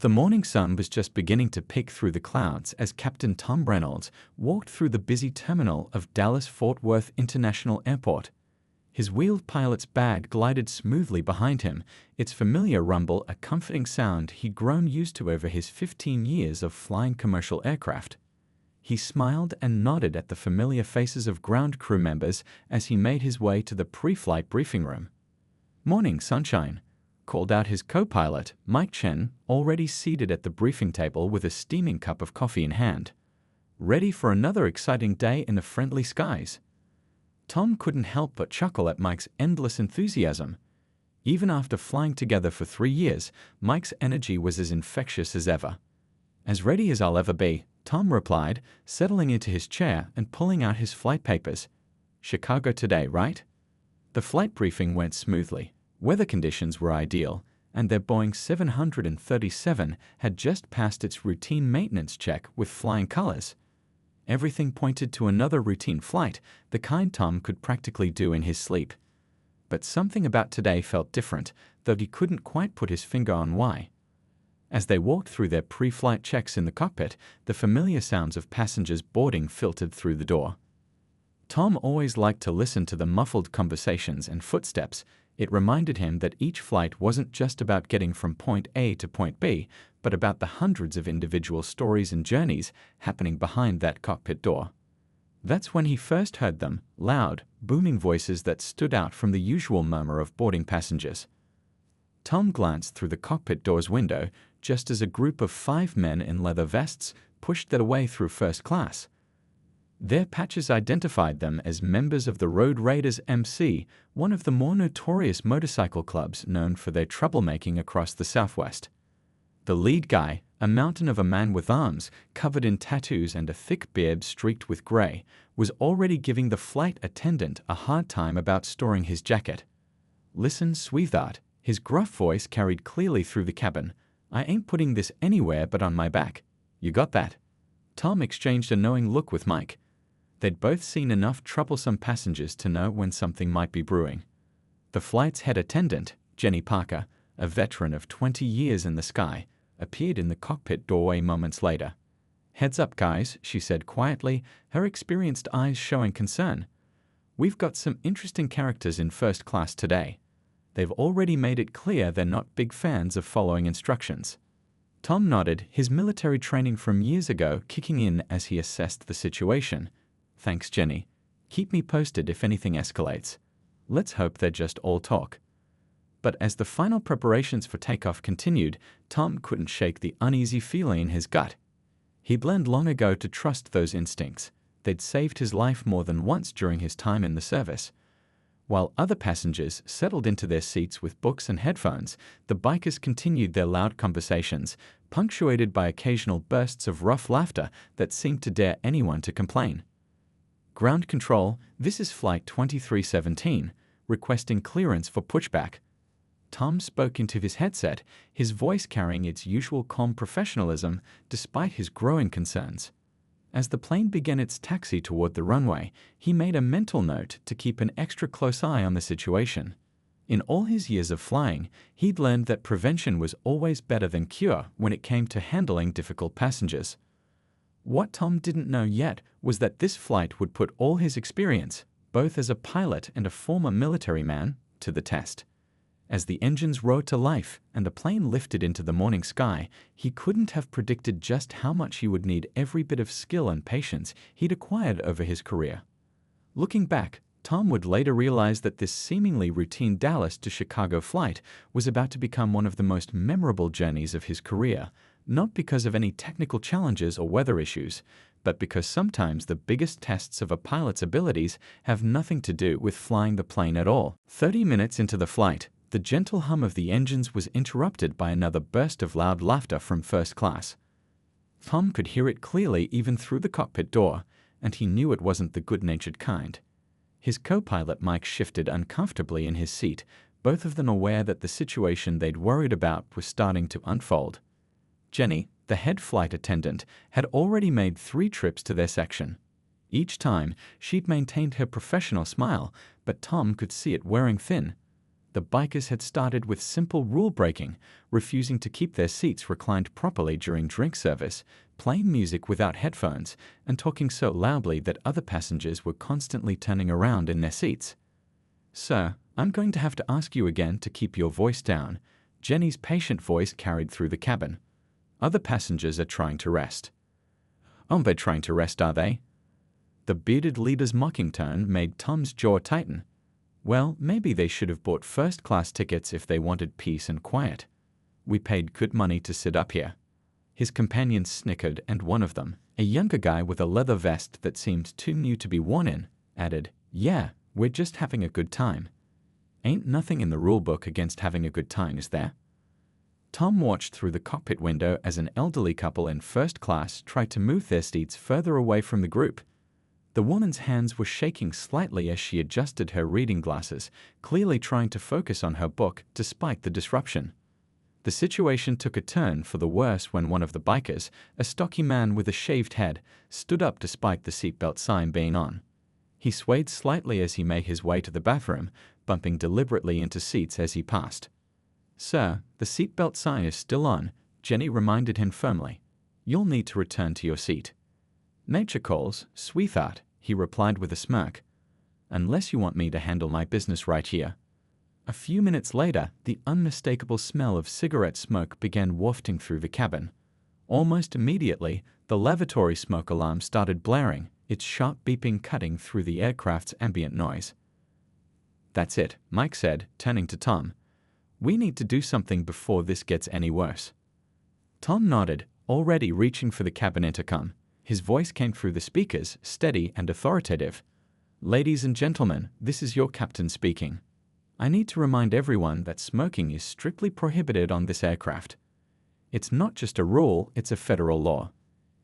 The morning sun was just beginning to peek through the clouds as Captain Tom Reynolds walked through the busy terminal of Dallas-Fort Worth International Airport. His wheeled pilot's bag glided smoothly behind him, its familiar rumble a comforting sound he'd grown used to over his 15 years of flying commercial aircraft. He smiled and nodded at the familiar faces of ground crew members as he made his way to the pre-flight briefing room. "Morning, sunshine," called out his co-pilot, Mike Chen, already seated at the briefing table with a steaming cup of coffee in hand. "Ready for another exciting day in the friendly skies?" Tom couldn't help but chuckle at Mike's endless enthusiasm. Even after flying together for 3 years, Mike's energy was as infectious as ever. "As ready as I'll ever be," Tom replied, settling into his chair and pulling out his flight papers. "Chicago today, right?" The flight briefing went smoothly. Weather conditions were ideal, and their Boeing 737 had just passed its routine maintenance check with flying colors. Everything pointed to another routine flight, the kind Tom could practically do in his sleep. But something about today felt different, though he couldn't quite put his finger on why. As they walked through their pre-flight checks in the cockpit, the familiar sounds of passengers boarding filtered through the door. Tom always liked to listen to the muffled conversations and footsteps. It reminded him that each flight wasn't just about getting from point A to point B, but about the hundreds of individual stories and journeys happening behind that cockpit door. That's when he first heard them, loud, booming voices that stood out from the usual murmur of boarding passengers. Tom glanced through the cockpit door's window just as a group of 5 men in leather vests pushed their way through first class. Their patches identified them as members of the Road Raiders MC, one of the more notorious motorcycle clubs known for their troublemaking across the Southwest. The lead guy, a mountain of a man with arms covered in tattoos and a thick beard streaked with gray, was already giving the flight attendant a hard time about storing his jacket. "Listen, sweetheart," his gruff voice carried clearly through the cabin. "I ain't putting this anywhere but on my back. You got that?" Tom exchanged a knowing look with Mike. They'd both seen enough troublesome passengers to know when something might be brewing. The flight's head attendant, Jenny Parker, a veteran of 20 years in the sky, appeared in the cockpit doorway moments later. "Heads up, guys," she said quietly, her experienced eyes showing concern. "We've got some interesting characters in first class today. They've already made it clear they're not big fans of following instructions." Tom nodded, his military training from years ago kicking in as he assessed the situation. "Thanks, Jenny. Keep me posted if anything escalates. Let's hope they're just all talk." But as the final preparations for takeoff continued, Tom couldn't shake the uneasy feeling in his gut. He'd learned long ago to trust those instincts. They'd saved his life more than once during his time in the service. While other passengers settled into their seats with books and headphones, the bikers continued their loud conversations, punctuated by occasional bursts of rough laughter that seemed to dare anyone to complain. "Ground control, this is Flight 2317, requesting clearance for pushback." Tom spoke into his headset, his voice carrying its usual calm professionalism despite his growing concerns. As the plane began its taxi toward the runway, he made a mental note to keep an extra close eye on the situation. In all his years of flying, he'd learned that prevention was always better than cure when it came to handling difficult passengers. What Tom didn't know yet was that this flight would put all his experience, both as a pilot and a former military man, to the test. As the engines roared to life and the plane lifted into the morning sky, he couldn't have predicted just how much he would need every bit of skill and patience he'd acquired over his career. Looking back, Tom would later realize that this seemingly routine Dallas to Chicago flight was about to become one of the most memorable journeys of his career, not because of any technical challenges or weather issues, but because sometimes the biggest tests of a pilot's abilities have nothing to do with flying the plane at all. 30 minutes into the flight, the gentle hum of the engines was interrupted by another burst of loud laughter from first class. Tom could hear it clearly even through the cockpit door, and he knew it wasn't the good-natured kind. His co-pilot Mike shifted uncomfortably in his seat, both of them aware that the situation they'd worried about was starting to unfold. Jenny, the head flight attendant, had already made 3 trips to their section. Each time, she'd maintained her professional smile, but Tom could see it wearing thin. The bikers had started with simple rule breaking, refusing to keep their seats reclined properly during drink service, playing music without headphones, and talking so loudly that other passengers were constantly turning around in their seats. "Sir, I'm going to have to ask you again to keep your voice down." Jenny's patient voice carried through the cabin. "Other passengers are trying to rest." "Oh, they're trying to rest, are they?" The bearded leader's mocking tone made Tom's jaw tighten. Well, maybe they should have bought first-class tickets if they wanted peace and quiet. "We paid good money to sit up here." His companions snickered, and one of them, a younger guy with a leather vest that seemed too new to be worn in, added, "Yeah, we're just having a good time." "Ain't nothing in the rule book against having a good time, is there?" Tom watched through the cockpit window as an elderly couple in first class tried to move their seats further away from the group. The woman's hands were shaking slightly as she adjusted her reading glasses, clearly trying to focus on her book despite the disruption. The situation took a turn for the worse when one of the bikers, a stocky man with a shaved head, stood up despite the seatbelt sign being on. He swayed slightly as he made his way to the bathroom, bumping deliberately into seats as he passed. "Sir, the seatbelt sign is still on," Jenny reminded him firmly. "You'll need to return to your seat." "Nature calls, sweetheart," he replied with a smirk. "Unless you want me to handle my business right here." A few minutes later, the unmistakable smell of cigarette smoke began wafting through the cabin. Almost immediately, the lavatory smoke alarm started blaring, its sharp beeping cutting through the aircraft's ambient noise. "That's it," Mike said, turning to Tom. "We need to do something before this gets any worse." Tom nodded, already reaching for the cabin intercom. His voice came through the speakers, steady and authoritative. "Ladies and gentlemen, this is your captain speaking. I need to remind everyone that smoking is strictly prohibited on this aircraft. It's not just a rule, it's a federal law.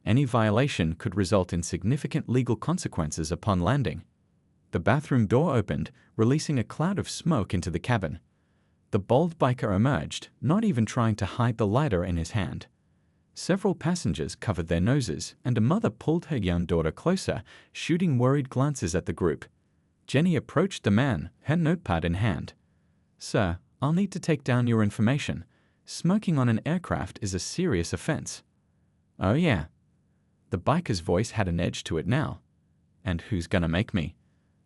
Any violation could result in significant legal consequences upon landing." The bathroom door opened, releasing a cloud of smoke into the cabin. The bald biker emerged, not even trying to hide the lighter in his hand. Several passengers covered their noses, and a mother pulled her young daughter closer, shooting worried glances at the group. Jenny approached the man, her notepad in hand. "Sir, I'll need to take down your information. Smoking on an aircraft is a serious offense." "Oh yeah." The biker's voice had an edge to it now. "And who's gonna make me?"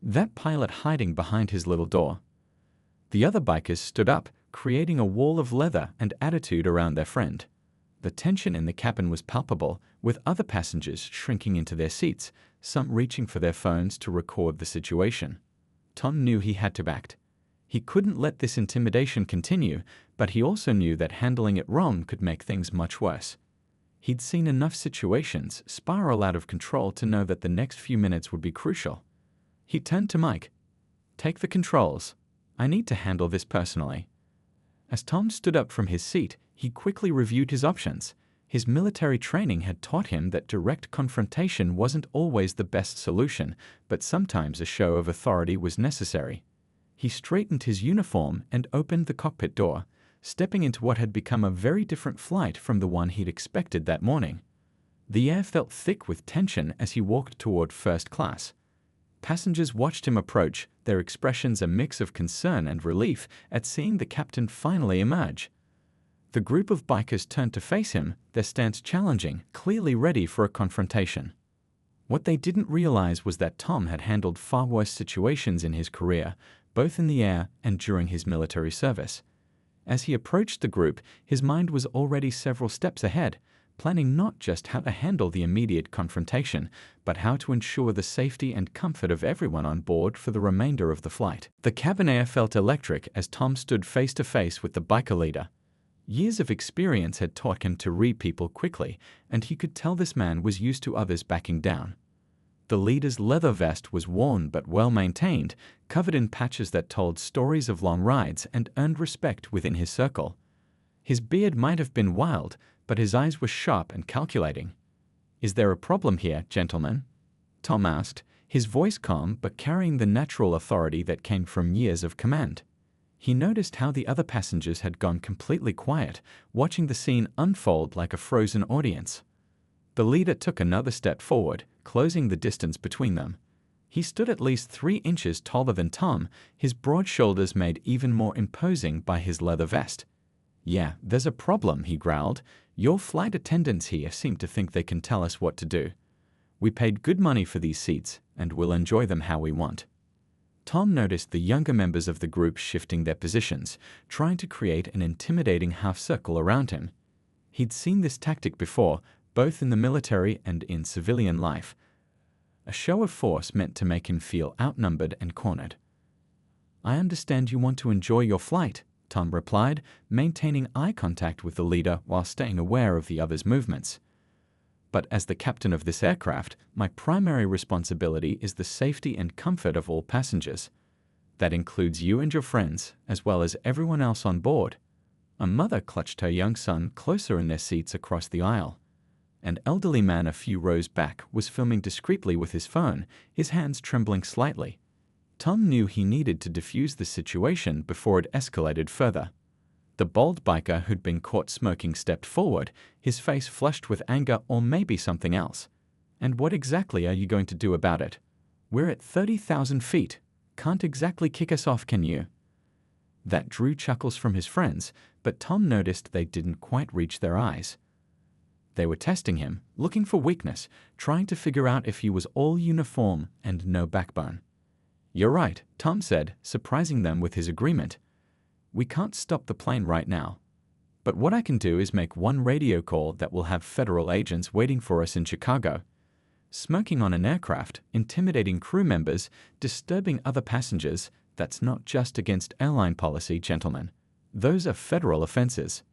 That pilot hiding behind his little door. The other bikers stood up, creating a wall of leather and attitude around their friend. The tension in the cabin was palpable, with other passengers shrinking into their seats, some reaching for their phones to record the situation. Tom knew he had to act. He couldn't let this intimidation continue, but he also knew that handling it wrong could make things much worse. He'd seen enough situations spiral out of control to know that the next few minutes would be crucial. He turned to Mike. "Take the controls. I need to handle this personally." As Tom stood up from his seat, he quickly reviewed his options. His military training had taught him that direct confrontation wasn't always the best solution, but sometimes a show of authority was necessary. He straightened his uniform and opened the cockpit door, stepping into what had become a very different flight from the one he'd expected that morning. The air felt thick with tension as he walked toward first class. Passengers watched him approach, their expressions a mix of concern and relief at seeing the captain finally emerge. The group of bikers turned to face him, their stance challenging, clearly ready for a confrontation. What they didn't realize was that Tom had handled far worse situations in his career, both in the air and during his military service. As he approached the group, his mind was already several steps ahead, planning not just how to handle the immediate confrontation, but how to ensure the safety and comfort of everyone on board for the remainder of the flight. The cabin air felt electric as Tom stood face to face with the biker leader. Years of experience had taught him to read people quickly, and he could tell this man was used to others backing down. The leader's leather vest was worn but well-maintained, covered in patches that told stories of long rides and earned respect within his circle. His beard might have been wild, but his eyes were sharp and calculating. "Is there a problem here, gentlemen?" Tom asked, his voice calm but carrying the natural authority that came from years of command. He noticed how the other passengers had gone completely quiet, watching the scene unfold like a frozen audience. The leader took another step forward, closing the distance between them. He stood at least 3 inches taller than Tom, his broad shoulders made even more imposing by his leather vest. "Yeah, there's a problem," he growled. "Your flight attendants here seem to think they can tell us what to do. We paid good money for these seats, and we'll enjoy them how we want." Tom noticed the younger members of the group shifting their positions, trying to create an intimidating half-circle around him. He'd seen this tactic before, both in the military and in civilian life. A show of force meant to make him feel outnumbered and cornered. "I understand you want to enjoy your flight," Tom replied, maintaining eye contact with the leader while staying aware of the other's movements. "But as the captain of this aircraft, my primary responsibility is the safety and comfort of all passengers. That includes you and your friends, as well as everyone else on board." A mother clutched her young son closer in their seats across the aisle. An elderly man a few rows back was filming discreetly with his phone, his hands trembling slightly. Tom knew he needed to defuse the situation before it escalated further. The bald biker who'd been caught smoking stepped forward, his face flushed with anger or maybe something else. "And what exactly are you going to do about it? We're at 30,000 feet. Can't exactly kick us off, can you?" That drew chuckles from his friends, but Tom noticed they didn't quite reach their eyes. They were testing him, looking for weakness, trying to figure out if he was all uniform and no backbone. "You're right," Tom said, surprising them with his agreement. "We can't stop the plane right now. But what I can do is make one radio call that will have federal agents waiting for us in Chicago. Smoking on an aircraft, intimidating crew members, disturbing other passengers, that's not just against airline policy, gentlemen. Those are federal offenses."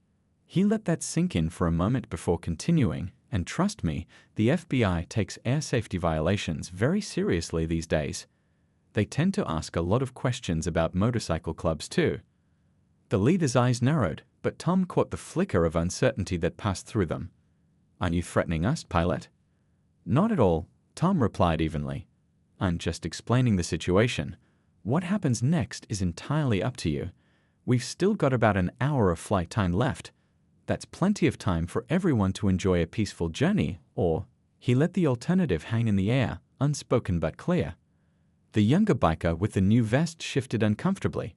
He let that sink in for a moment before continuing, and trust me, the FBI takes air safety violations very seriously these days. They tend to ask a lot of questions about motorcycle clubs too. The leader's eyes narrowed, but Tom caught the flicker of uncertainty that passed through them. "Aren't you threatening us, pilot?" "Not at all," Tom replied evenly. "I'm just explaining the situation. What happens next is entirely up to you. We've still got about an hour of flight time left. That's plenty of time for everyone to enjoy a peaceful journey, or..." He let the alternative hang in the air, unspoken but clear. The younger biker with the new vest shifted uncomfortably.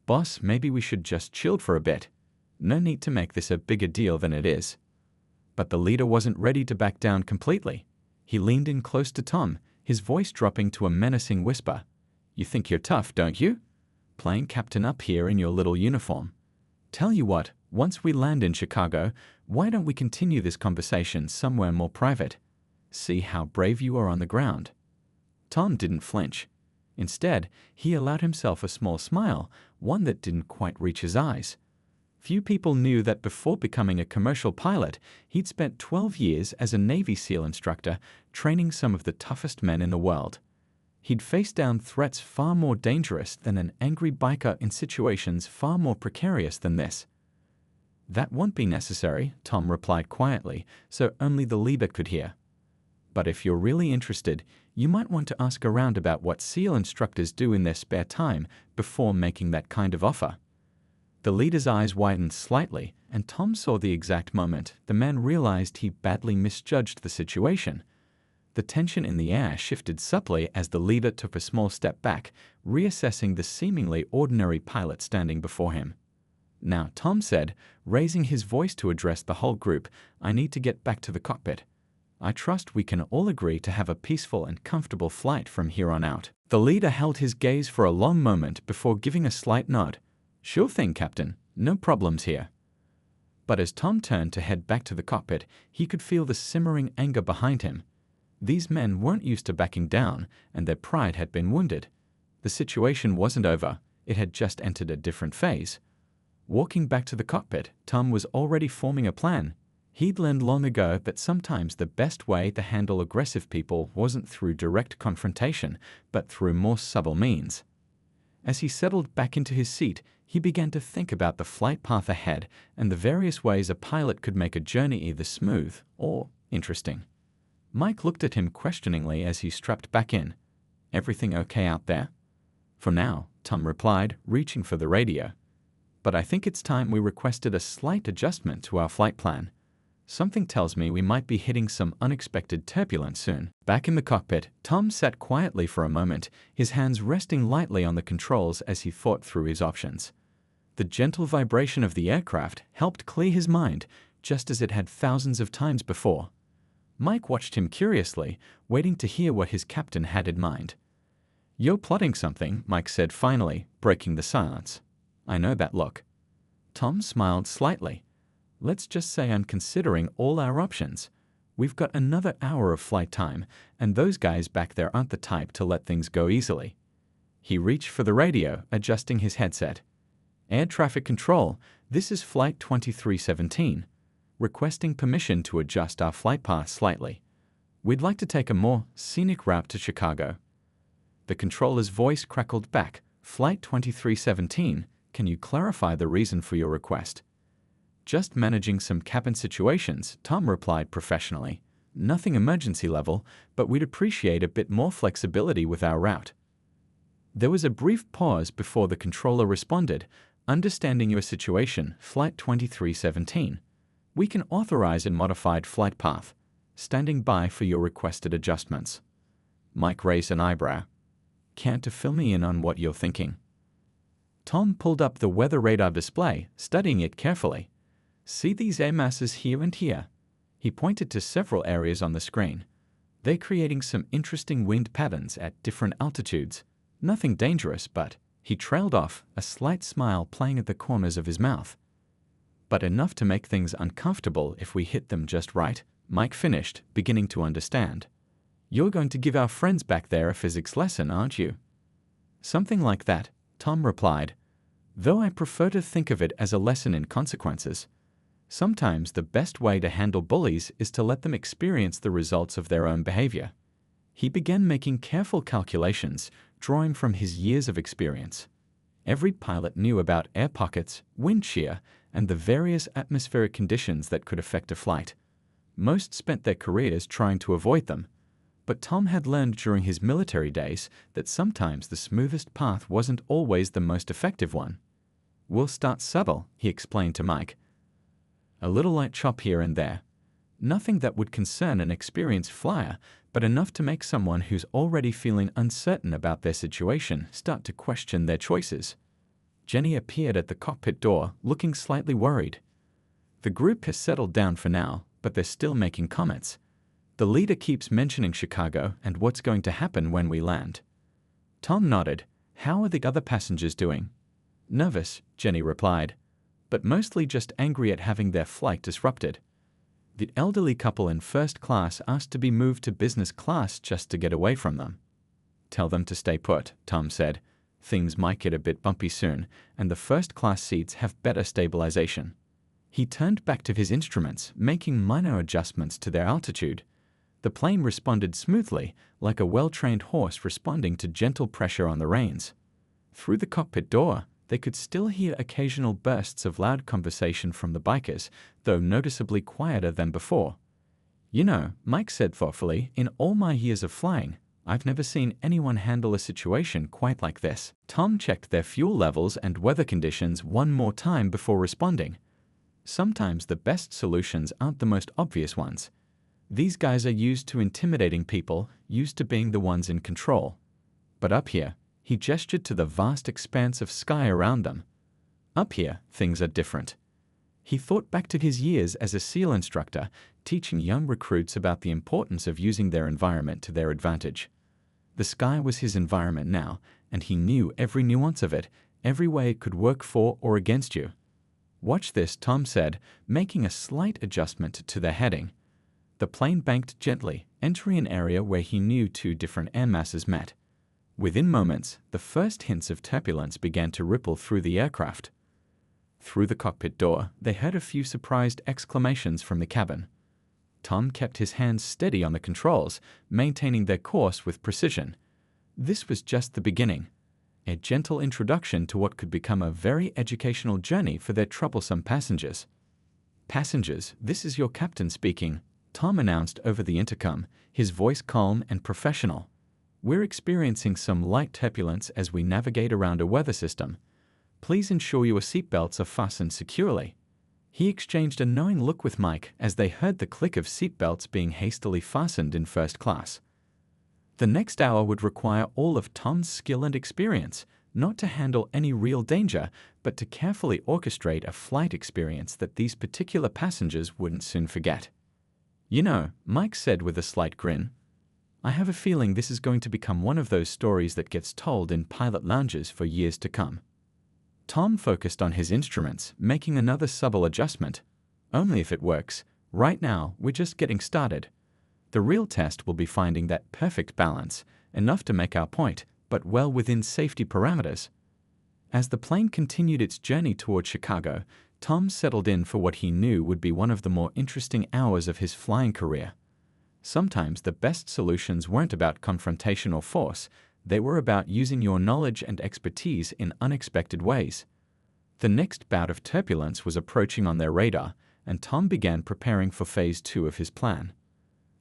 "Boss, maybe we should just chill for a bit. No need to make this a bigger deal than it is." But the leader wasn't ready to back down completely. He leaned in close to Tom, his voice dropping to a menacing whisper. "You think you're tough, don't you? Playing captain up here in your little uniform. Tell you what, once we land in Chicago, why don't we continue this conversation somewhere more private? See how brave you are on the ground." Tom didn't flinch. Instead, he allowed himself a small smile, one that didn't quite reach his eyes. Few people knew that before becoming a commercial pilot, he'd spent 12 years as a Navy SEAL instructor, training some of the toughest men in the world. He'd faced down threats far more dangerous than an angry biker in situations far more precarious than this. "That won't be necessary," Tom replied quietly, so only the leader could hear. "But if you're really interested, you might want to ask around about what SEAL instructors do in their spare time before making that kind of offer." The leader's eyes widened slightly, and Tom saw the exact moment the man realized he badly misjudged the situation. The tension in the air shifted subtly as the leader took a small step back, reassessing the seemingly ordinary pilot standing before him. "Now," Tom said, raising his voice to address the whole group, "I need to get back to the cockpit. I trust we can all agree to have a peaceful and comfortable flight from here on out." The leader held his gaze for a long moment before giving a slight nod. "Sure thing, Captain. No problems here." But as Tom turned to head back to the cockpit, he could feel the simmering anger behind him. These men weren't used to backing down, and their pride had been wounded. The situation wasn't over. It had just entered a different phase. Walking back to the cockpit, Tom was already forming a plan. He'd learned long ago that sometimes the best way to handle aggressive people wasn't through direct confrontation, but through more subtle means. As he settled back into his seat, he began to think about the flight path ahead and the various ways a pilot could make a journey either smooth or interesting. Mike looked at him questioningly as he strapped back in. "Everything okay out there?" "For now," Tom replied, reaching for the radio. "But I think it's time we requested a slight adjustment to our flight plan. Something tells me we might be hitting some unexpected turbulence soon. Back in the cockpit, Tom sat quietly for a moment, his hands resting lightly on the controls as he thought through his options. The gentle vibration of the aircraft helped clear his mind, just as it had thousands of times before. Mike watched him curiously, waiting to hear what his captain had in mind. "You're plotting something," Mike said finally, breaking the silence. "I know that look." Tom smiled slightly. "Let's just say I'm considering all our options. We've got another hour of flight time, and those guys back there aren't the type to let things go easily." He reached for the radio, adjusting his headset. "Air traffic control, this is Flight 2317. Requesting permission to adjust our flight path slightly. We'd like to take a more scenic route to Chicago." The controller's voice crackled back. "Flight 2317, can you clarify the reason for your request?" "Just managing some cabin situations," Tom replied professionally. "Nothing emergency level, but we'd appreciate a bit more flexibility with our route." There was a brief pause before the controller responded. "Understanding your situation, Flight 2317. We can authorize a modified flight path. Standing by for your requested adjustments." Mike raised an eyebrow. "Can't you fill me in on what you're thinking?" Tom pulled up the weather radar display, studying it carefully. "See these air masses here and here?" He pointed to several areas on the screen. "They're creating some interesting wind patterns at different altitudes. Nothing dangerous, but—" He trailed off, a slight smile playing at the corners of his mouth. "But enough to make things uncomfortable if we hit them just right," Mike finished, beginning to understand. "You're going to give our friends back there a physics lesson, aren't you?" "Something like that," Tom replied, "though I prefer to think of it as a lesson in consequences. Sometimes the best way to handle bullies is to let them experience the results of their own behavior." He began making careful calculations, drawing from his years of experience. Every pilot knew about air pockets, wind shear, and the various atmospheric conditions that could affect a flight. Most spent their careers trying to avoid them. But Tom had learned during his military days that sometimes the smoothest path wasn't always the most effective one. "We'll start subtle," he explained to Mike. "A little light chop here and there. Nothing that would concern an experienced flyer, but enough to make someone who's already feeling uncertain about their situation start to question their choices." Jenny appeared at the cockpit door, looking slightly worried. "The group has settled down for now, but they're still making comments. The leader keeps mentioning Chicago and what's going to happen when we land." Tom nodded. "How are the other passengers doing?" "Nervous," Jenny replied, "but mostly just angry at having their flight disrupted. The elderly couple in first class asked to be moved to business class just to get away from them." "Tell them to stay put," Tom said. "Things might get a bit bumpy soon, and the first-class seats have better stabilization." He turned back to his instruments, making minor adjustments to their altitude. The plane responded smoothly, like a well-trained horse responding to gentle pressure on the reins. Through the cockpit door, they could still hear occasional bursts of loud conversation from the bikers, though noticeably quieter than before. "You know," Mike said thoughtfully, "in all my years of flying, I've never seen anyone handle a situation quite like this." Tom checked their fuel levels and weather conditions one more time before responding. "Sometimes the best solutions aren't the most obvious ones. These guys are used to intimidating people, used to being the ones in control. But up here," he gestured to the vast expanse of sky around them. "Up here, things are different." He thought back to his years as a SEAL instructor, teaching young recruits about the importance of using their environment to their advantage. The sky was his environment now, and he knew every nuance of it, every way it could work for or against you. "Watch this," Tom said, making a slight adjustment to their heading. The plane banked gently, entering an area where he knew two different air masses met. Within moments, the first hints of turbulence began to ripple through the aircraft. Through the cockpit door, they heard a few surprised exclamations from the cabin. Tom kept his hands steady on the controls, maintaining their course with precision. This was just the beginning, a gentle introduction to what could become a very educational journey for their troublesome passengers. "Passengers, this is your captain speaking," Tom announced over the intercom, his voice calm and professional. "We're experiencing some light turbulence as we navigate around a weather system. Please ensure your seatbelts are fastened securely." He exchanged a knowing look with Mike as they heard the click of seatbelts being hastily fastened in first class. The next hour would require all of Tom's skill and experience, not to handle any real danger, but to carefully orchestrate a flight experience that these particular passengers wouldn't soon forget. "You know," Mike said with a slight grin, "I have a feeling this is going to become one of those stories that gets told in pilot lounges for years to come." Tom focused on his instruments, making another subtle adjustment. "Only if it works. Right now, we're just getting started. The real test will be finding that perfect balance, enough to make our point, but well within safety parameters." As the plane continued its journey toward Chicago, Tom settled in for what he knew would be one of the more interesting hours of his flying career. Sometimes the best solutions weren't about confrontation or force, they were about using your knowledge and expertise in unexpected ways. The next bout of turbulence was approaching on their radar, and Tom began preparing for Phase 2 of his plan.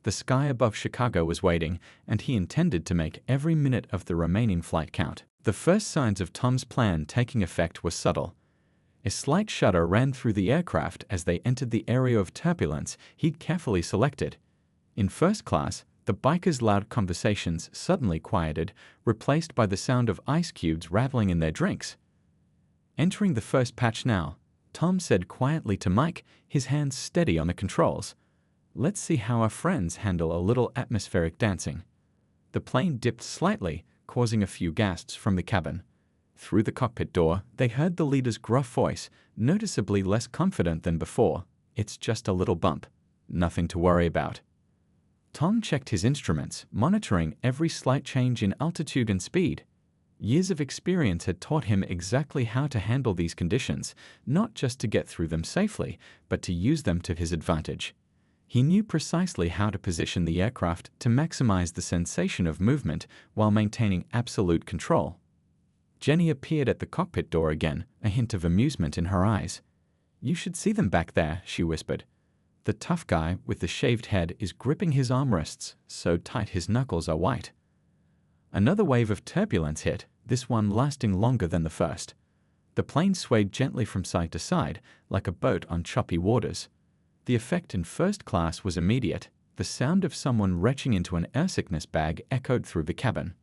The sky above Chicago was waiting, and he intended to make every minute of the remaining flight count. The first signs of Tom's plan taking effect were subtle. A slight shudder ran through the aircraft as they entered the area of turbulence he'd carefully selected. In first class, the bikers' loud conversations suddenly quieted, replaced by the sound of ice cubes rattling in their drinks. "Entering the first patch now," Tom said quietly to Mike, his hands steady on the controls. "Let's see how our friends handle a little atmospheric dancing." The plane dipped slightly, causing a few gasps from the cabin. Through the cockpit door, they heard the leader's gruff voice, noticeably less confident than before. "It's just a little bump. Nothing to worry about." Tom checked his instruments, monitoring every slight change in altitude and speed. Years of experience had taught him exactly how to handle these conditions, not just to get through them safely, but to use them to his advantage. He knew precisely how to position the aircraft to maximize the sensation of movement while maintaining absolute control. Jenny appeared at the cockpit door again, a hint of amusement in her eyes. "You should see them back there," she whispered. "The tough guy with the shaved head is gripping his armrests so tight his knuckles are white." Another wave of turbulence hit, this one lasting longer than the first. The plane swayed gently from side to side, like a boat on choppy waters. The effect in first class was immediate. The sound of someone retching into an air sickness bag echoed through the cabin.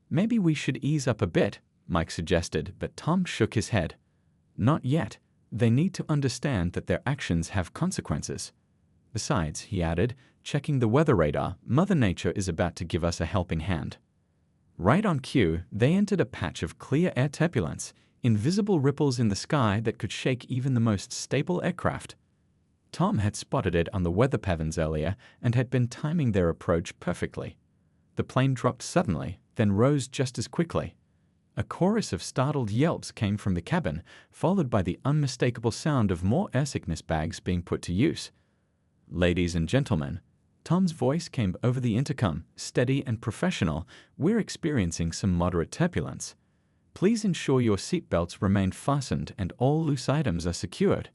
"Maybe we should ease up a bit," Mike suggested, but Tom shook his head. "Not yet. They need to understand that their actions have consequences. Besides," he added, checking the weather radar, "Mother Nature is about to give us a helping hand." Right on cue, they entered a patch of clear air turbulence, invisible ripples in the sky that could shake even the most stable aircraft. Tom had spotted it on the weather patterns earlier and had been timing their approach perfectly. The plane dropped suddenly, then rose just as quickly. A chorus of startled yelps came from the cabin, followed by the unmistakable sound of more air sickness bags being put to use. "Ladies and gentlemen," Tom's voice came over the intercom, steady and professional, "we're experiencing some moderate turbulence. Please ensure your seatbelts remain fastened and all loose items are secured."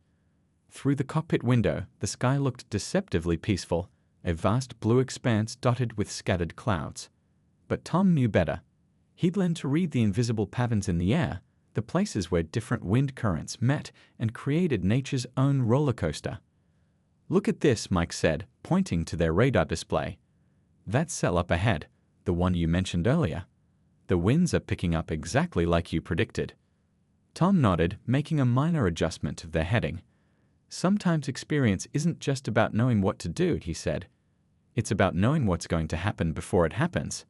Through the cockpit window, the sky looked deceptively peaceful, a vast blue expanse dotted with scattered clouds. But Tom knew better. He'd learned to read the invisible patterns in the air, the places where different wind currents met and created nature's own roller coaster. "Look at this," Mike said, pointing to their radar display. "That cell up ahead, the one you mentioned earlier. The winds are picking up exactly like you predicted." Tom nodded, making a minor adjustment of their heading. "Sometimes experience isn't just about knowing what to do," he said. "It's about knowing what's going to happen before it happens."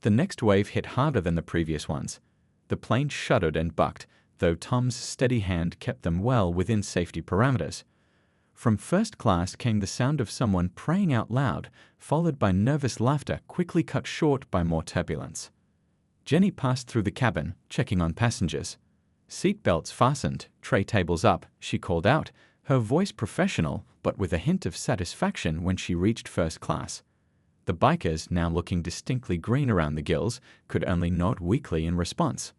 The next wave hit harder than the previous ones. The plane shuddered and bucked, though Tom's steady hand kept them well within safety parameters. From first class came the sound of someone praying out loud, followed by nervous laughter quickly cut short by more turbulence. Jenny passed through the cabin, checking on passengers. "Seat belts fastened, tray tables up," she called out, her voice professional but with a hint of satisfaction when she reached first class. The bikers, now looking distinctly green around the gills, could only nod weakly in response.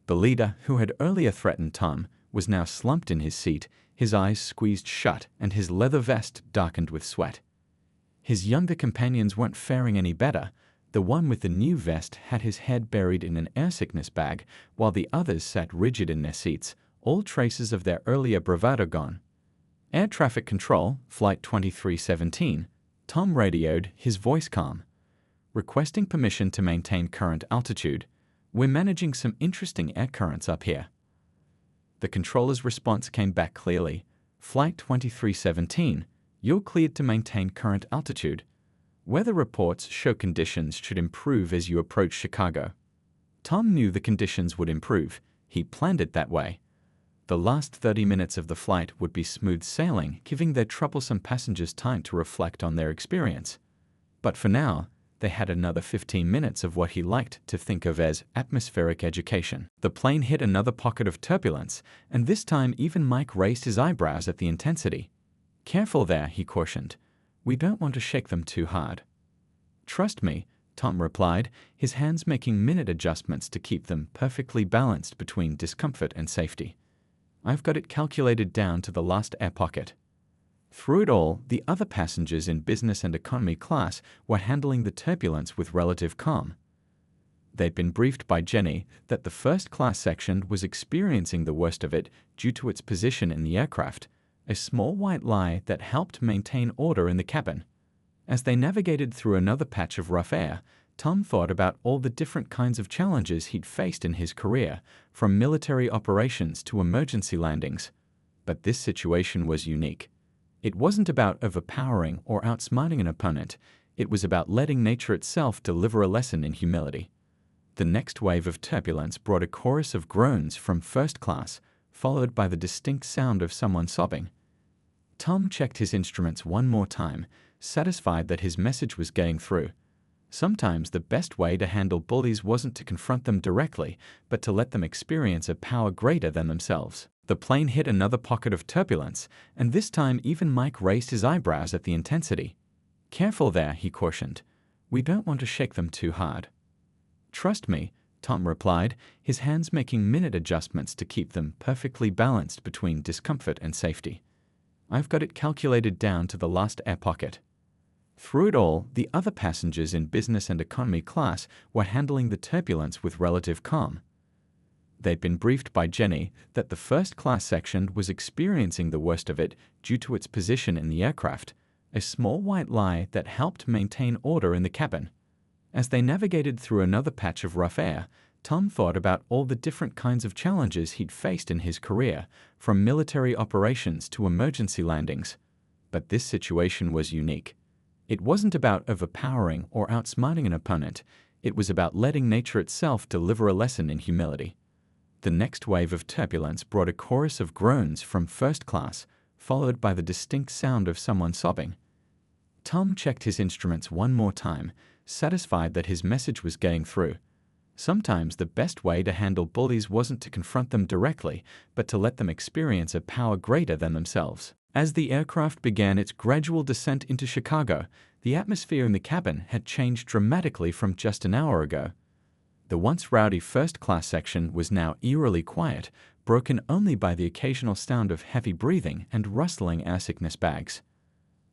The leader, who had earlier threatened Tom, was now slumped in his seat, his eyes squeezed shut and his leather vest darkened with sweat. His younger companions weren't faring any better. The one with the new vest had his head buried in an air sickness bag, while the others sat rigid in their seats, all traces of their earlier bravado gone. Air Traffic Control, Flight 2317, Tom radioed, his voice calm. Requesting permission to maintain current altitude. We're managing some interesting air currents up here. The controller's response came back clearly. Flight 2317, you're cleared to maintain current altitude. Weather reports show conditions should improve as you approach Chicago. Tom knew the conditions would improve. He planned it that way. The last 30 minutes of the flight would be smooth sailing, giving their troublesome passengers time to reflect on their experience. But for now, they had another 15 minutes of what he liked to think of as atmospheric education. The plane hit another pocket of turbulence, and this time even Mike raised his eyebrows at the intensity. "Careful there," he cautioned. "We don't want to shake them too hard." "Trust me," Tom replied, his hands making minute adjustments to keep them perfectly balanced between discomfort and safety. "I've got it calculated down to the last air pocket." Through it all, the other passengers in business and economy class were handling the turbulence with relative calm. They'd been briefed by Jenny that the first-class section was experiencing the worst of it due to its position in the aircraft, a small white lie that helped maintain order in the cabin. As they navigated through another patch of rough air, Tom thought about all the different kinds of challenges he'd faced in his career, from military operations to emergency landings. But this situation was unique. It wasn't about overpowering or outsmarting an opponent. It was about letting nature itself deliver a lesson in humility. The next wave of turbulence brought a chorus of groans from first class, followed by the distinct sound of someone sobbing. Tom checked his instruments one more time, satisfied that his message was getting through. Sometimes the best way to handle bullies wasn't to confront them directly, but to let them experience a power greater than themselves. The plane hit another pocket of turbulence, and this time even Mike raised his eyebrows at the intensity. "Careful there," he cautioned. "We don't want to shake them too hard." "Trust me," Tom replied, his hands making minute adjustments to keep them perfectly balanced between discomfort and safety. "I've got it calculated down to the last air pocket." Through it all, the other passengers in business and economy class were handling the turbulence with relative calm. They'd been briefed by Jenny that the first-class section was experiencing the worst of it due to its position in the aircraft, a small white lie that helped maintain order in the cabin. As they navigated through another patch of rough air, Tom thought about all the different kinds of challenges he'd faced in his career, from military operations to emergency landings. But this situation was unique. It wasn't about overpowering or outsmarting an opponent. It was about letting nature itself deliver a lesson in humility. The next wave of turbulence brought a chorus of groans from first class, followed by the distinct sound of someone sobbing. Tom checked his instruments one more time, satisfied that his message was getting through. Sometimes the best way to handle bullies wasn't to confront them directly, but to let them experience a power greater than themselves. As the aircraft began its gradual descent into Chicago, the atmosphere in the cabin had changed dramatically from just an hour ago. The once rowdy first-class section was now eerily quiet, broken only by the occasional sound of heavy breathing and rustling air sickness bags.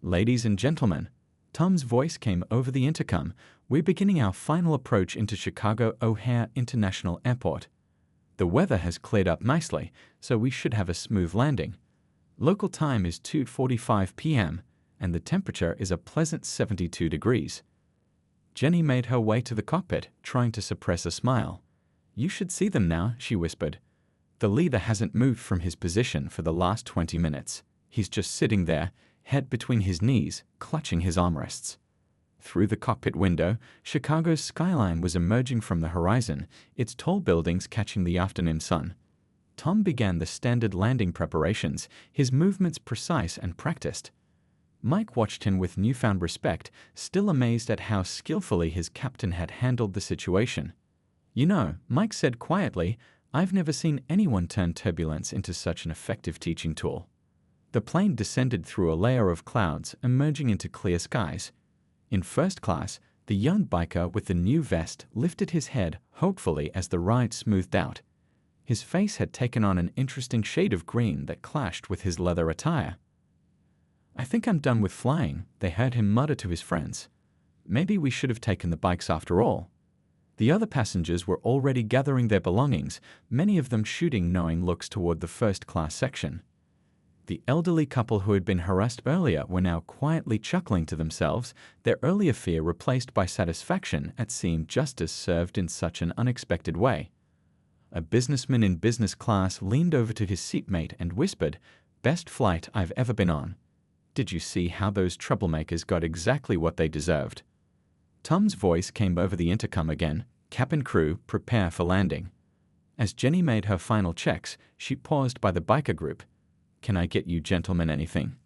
"Ladies and gentlemen," Tom's voice came over the intercom, "we're beginning our final approach into Chicago O'Hare International Airport. The weather has cleared up nicely, so we should have a smooth landing. Local time is 2:45 p.m., and the temperature is a pleasant 72 degrees. Jenny made her way to the cockpit, trying to suppress a smile. "You should see them now," she whispered. "The leader hasn't moved from his position for the last 20 minutes. He's just sitting there, head between his knees, clutching his armrests." Through the cockpit window, Chicago's skyline was emerging from the horizon, its tall buildings catching the afternoon sun. Tom began the standard landing preparations, his movements precise and practiced. Mike watched him with newfound respect, still amazed at how skillfully his captain had handled the situation. "You know," Mike said quietly, "I've never seen anyone turn turbulence into such an effective teaching tool." The plane descended through a layer of clouds, emerging into clear skies. In first class, the young biker with the new vest lifted his head hopefully as the ride smoothed out. His face had taken on an interesting shade of green that clashed with his leather attire. "I think I'm done with flying," they heard him mutter to his friends. "Maybe we should have taken the bikes after all." The other passengers were already gathering their belongings, many of them shooting knowing looks toward the first-class section. The elderly couple who had been harassed earlier were now quietly chuckling to themselves, their earlier fear replaced by satisfaction at seeing justice served in such an unexpected way. A businessman in business class leaned over to his seatmate and whispered, "Best flight I've ever been on. Did you see how those troublemakers got exactly what they deserved?" Tom's voice came over the intercom again, "Cap and crew, prepare for landing." As Jenny made her final checks, she paused by the biker group. "Can I get you gentlemen anything?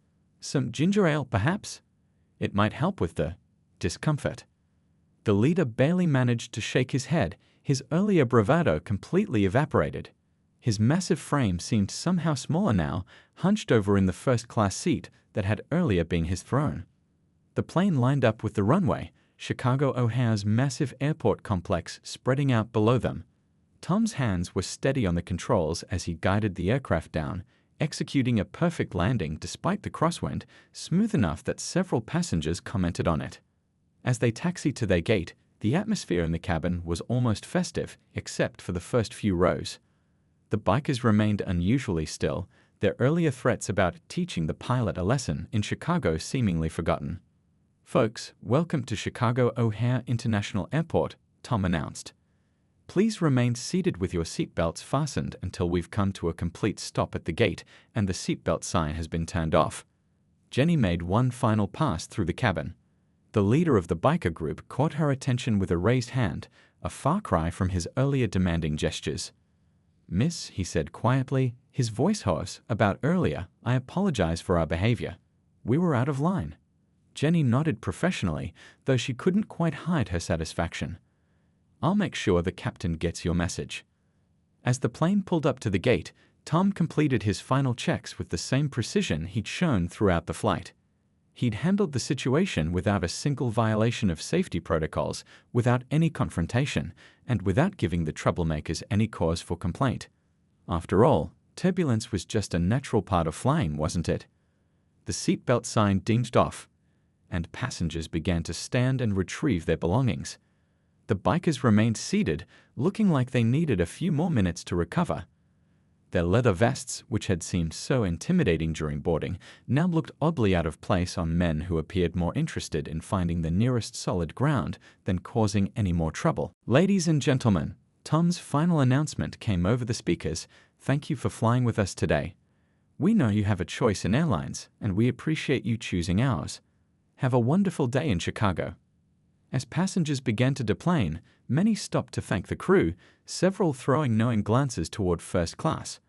Some ginger ale, perhaps? It might help with the discomfort." The leader barely managed to shake his head, his earlier bravado completely evaporated. His massive frame seemed somehow smaller now, hunched over in the first-class seat that had earlier been his throne. The plane lined up with the runway, Chicago O'Hare's massive airport complex spreading out below them. Tom's hands were steady on the controls as he guided the aircraft down, executing a perfect landing despite the crosswind, smooth enough that several passengers commented on it. As they taxied to their gate, the atmosphere in the cabin was almost festive, except for the first few rows. The bikers remained unusually still, their earlier threats about teaching the pilot a lesson in Chicago seemingly forgotten. "Folks, welcome to Chicago O'Hare International Airport," Tom announced. "Please remain seated with your seatbelts fastened until we've come to a complete stop at the gate and the seatbelt sign has been turned off." Jenny made one final pass through the cabin. The leader of the biker group caught her attention with a raised hand, a far cry from his earlier demanding gestures. "Miss," he said quietly, his voice hoarse, "about earlier, I apologize for our behavior. We were out of line." Jenny nodded professionally, though she couldn't quite hide her satisfaction. "I'll make sure the captain gets your message." As the plane pulled up to the gate, Tom completed his final checks with the same precision he'd shown throughout the flight. He'd handled the situation without a single violation of safety protocols, without any confrontation, and without giving the troublemakers any cause for complaint. After all, turbulence was just a natural part of flying, wasn't it? The seatbelt sign dinged off, and passengers began to stand and retrieve their belongings. The bikers remained seated, looking like they needed a few more minutes to recover. Their leather vests, which had seemed so intimidating during boarding, now looked oddly out of place on men who appeared more interested in finding the nearest solid ground than causing any more trouble. "Ladies and gentlemen," Tom's final announcement came over the speakers, "thank you for flying with us today. We know you have a choice in airlines, and we appreciate you choosing ours. Have a wonderful day in Chicago." As passengers began to deplane, many stopped to thank the crew, several throwing knowing glances toward first class.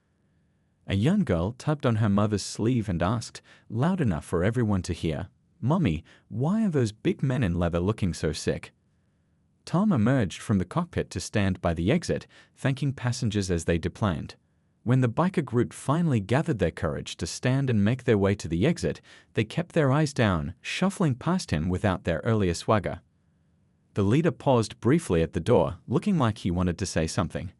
A young girl tugged on her mother's sleeve and asked, loud enough for everyone to hear, "Mommy, why are those big men in leather looking so sick?" Tom emerged from the cockpit to stand by the exit, thanking passengers as they deplaned. When the biker group finally gathered their courage to stand and make their way to the exit, they kept their eyes down, shuffling past him without their earlier swagger. The leader paused briefly at the door, looking like he wanted to say something.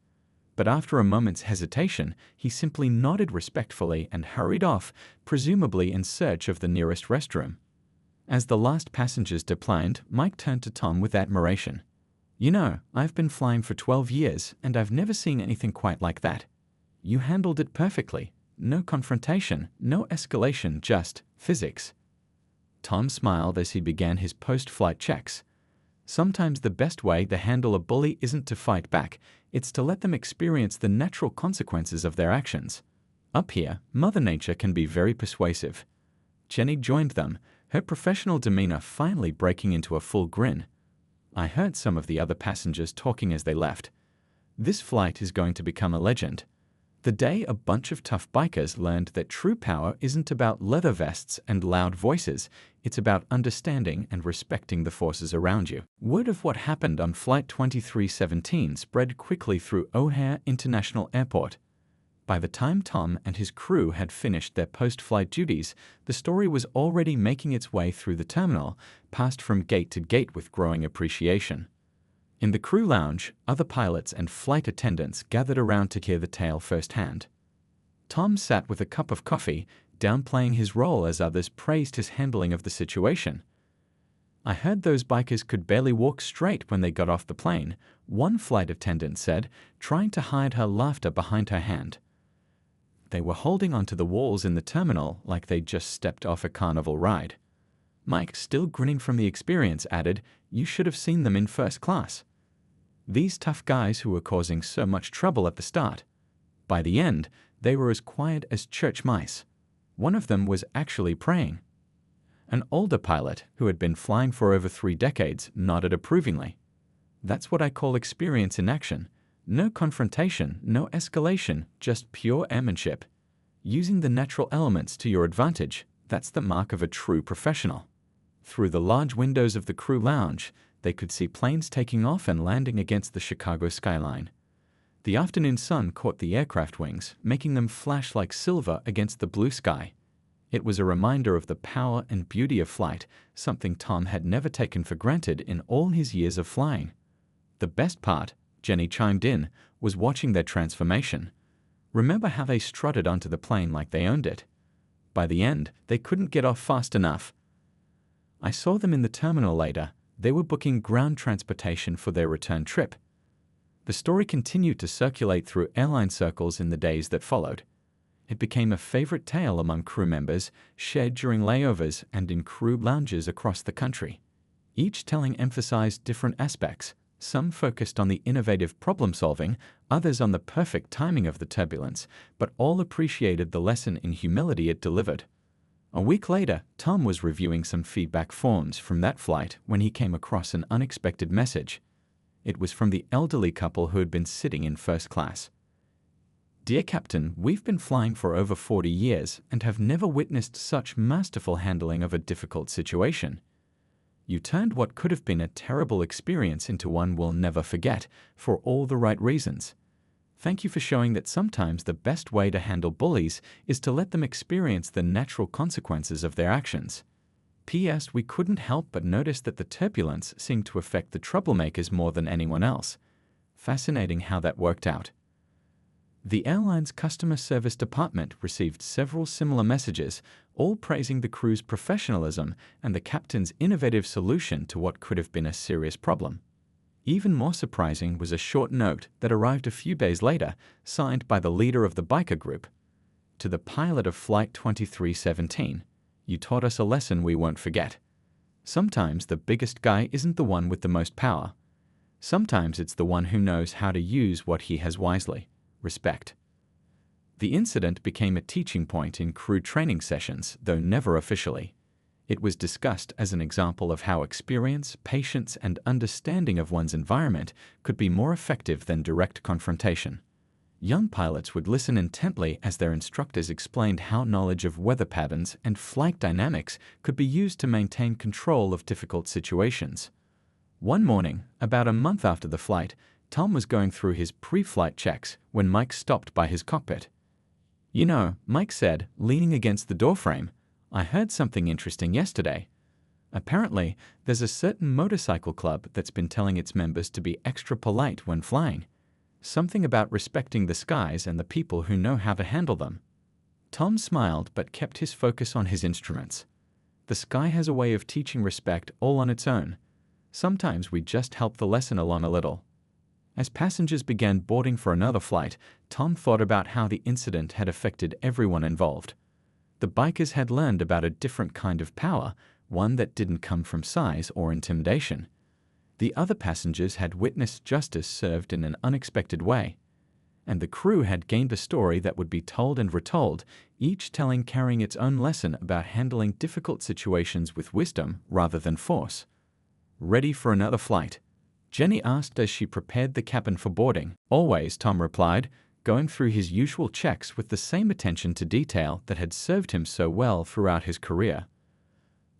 But after a moment's hesitation, he simply nodded respectfully and hurried off, presumably in search of the nearest restroom. As the last passengers deplaned, Mike turned to Tom with admiration. "You know, I've been flying for 12 years, and I've never seen anything quite like that. You handled it perfectly. No confrontation, no escalation, just physics." Tom smiled as he began his post-flight checks. Sometimes the best way to handle a bully isn't to fight back, it's to let them experience the natural consequences of their actions. Up here, Mother Nature can be very persuasive. Jenny joined them, her professional demeanor finally breaking into a full grin. I heard some of the other passengers talking as they left. This flight is going to become a legend. The day a bunch of tough bikers learned that true power isn't about leather vests and loud voices, it's about understanding and respecting the forces around you. Word of what happened on Flight 2317 spread quickly through O'Hare International Airport. By the time Tom and his crew had finished their post-flight duties, the story was already making its way through the terminal, passed from gate to gate with growing appreciation. In the crew lounge, other pilots and flight attendants gathered around to hear the tale firsthand. Tom sat with a cup of coffee, downplaying his role as others praised his handling of the situation. "I heard those bikers could barely walk straight when they got off the plane," one flight attendant said, trying to hide her laughter behind her hand. They were holding onto the walls in the terminal like they'd just stepped off a carnival ride. Mike, still grinning from the experience, added, "You should have seen them in first class. These tough guys who were causing so much trouble at the start. By the end, they were as quiet as church mice. One of them was actually praying." An older pilot, who had been flying for over 3 decades, nodded approvingly. "That's what I call experience in action. No confrontation, no escalation, just pure airmanship. Using the natural elements to your advantage, that's the mark of a true professional." Through the large windows of the crew lounge, they could see planes taking off and landing against the Chicago skyline. The afternoon sun caught the aircraft wings, making them flash like silver against the blue sky. It was a reminder of the power and beauty of flight, something Tom had never taken for granted in all his years of flying. The best part, Jenny chimed in, was watching their transformation. "Remember how they strutted onto the plane like they owned it? By the end, they couldn't get off fast enough. I saw them in the terminal later. They were booking ground transportation for their return trip." The story continued to circulate through airline circles in the days that followed. It became a favorite tale among crew members, shared during layovers and in crew lounges across the country. Each telling emphasized different aspects. Some focused on the innovative problem-solving, others on the perfect timing of the turbulence, but all appreciated the lesson in humility it delivered. A week later, Tom was reviewing some feedback forms from that flight when he came across an unexpected message. It was from the elderly couple who had been sitting in first class. "Dear Captain, we've been flying for over 40 years and have never witnessed such masterful handling of a difficult situation. You turned what could have been a terrible experience into one we'll never forget, for all the right reasons. Thank you for showing that sometimes the best way to handle bullies is to let them experience the natural consequences of their actions. P.S. We couldn't help but notice that the turbulence seemed to affect the troublemakers more than anyone else. Fascinating how that worked out." The airline's customer service department received several similar messages, all praising the crew's professionalism and the captain's innovative solution to what could have been a serious problem. Even more surprising was a short note that arrived a few days later, signed by the leader of the biker group. "To the pilot of Flight 2317, you taught us a lesson we won't forget. Sometimes the biggest guy isn't the one with the most power. Sometimes it's the one who knows how to use what he has wisely. Respect." The incident became a teaching point in crew training sessions, though never officially. It was discussed as an example of how experience, patience, and understanding of one's environment could be more effective than direct confrontation. Young pilots would listen intently as their instructors explained how knowledge of weather patterns and flight dynamics could be used to maintain control of difficult situations. One morning, about a month after the flight, Tom was going through his pre-flight checks when Mike stopped by his cockpit. "You know," Mike said, leaning against the doorframe, "I heard something interesting yesterday. Apparently, there's a certain motorcycle club that's been telling its members to be extra polite when flying. Something about respecting the skies and the people who know how to handle them." Tom smiled but kept his focus on his instruments. The sky has a way of teaching respect all on its own. Sometimes we just help the lesson along a little. As passengers began boarding for another flight, Tom thought about how the incident had affected everyone involved. The bikers had learned about a different kind of power, one that didn't come from size or intimidation. The other passengers had witnessed justice served in an unexpected way. And the crew had gained a story that would be told and retold, each telling carrying its own lesson about handling difficult situations with wisdom rather than force. "Ready for another flight?" Jenny asked as she prepared the cabin for boarding. "Always," Tom replied, going through his usual checks with the same attention to detail that had served him so well throughout his career.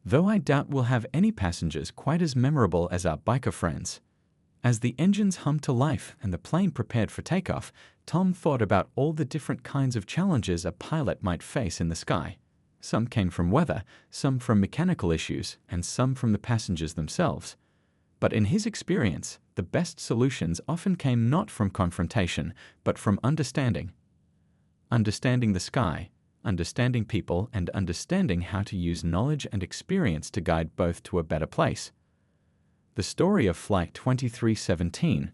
"Though I doubt we'll have any passengers quite as memorable as our biker friends." As the engines hummed to life and the plane prepared for takeoff, Tom thought about all the different kinds of challenges a pilot might face in the sky. Some came from weather, some from mechanical issues, and some from the passengers themselves. But in his experience, the best solutions often came not from confrontation, but from understanding. Understanding the sky, understanding people, and understanding how to use knowledge and experience to guide both to a better place. The story of Flight 2317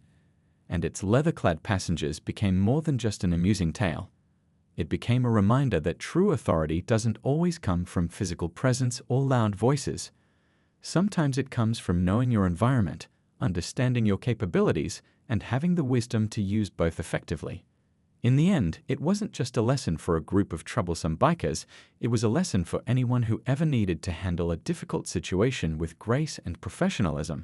and its leather-clad passengers became more than just an amusing tale. It became a reminder that true authority doesn't always come from physical presence or loud voices. Sometimes it comes from knowing your environment, understanding your capabilities, and having the wisdom to use both effectively. In the end, it wasn't just a lesson for a group of troublesome bikers, it was a lesson for anyone who ever needed to handle a difficult situation with grace and professionalism.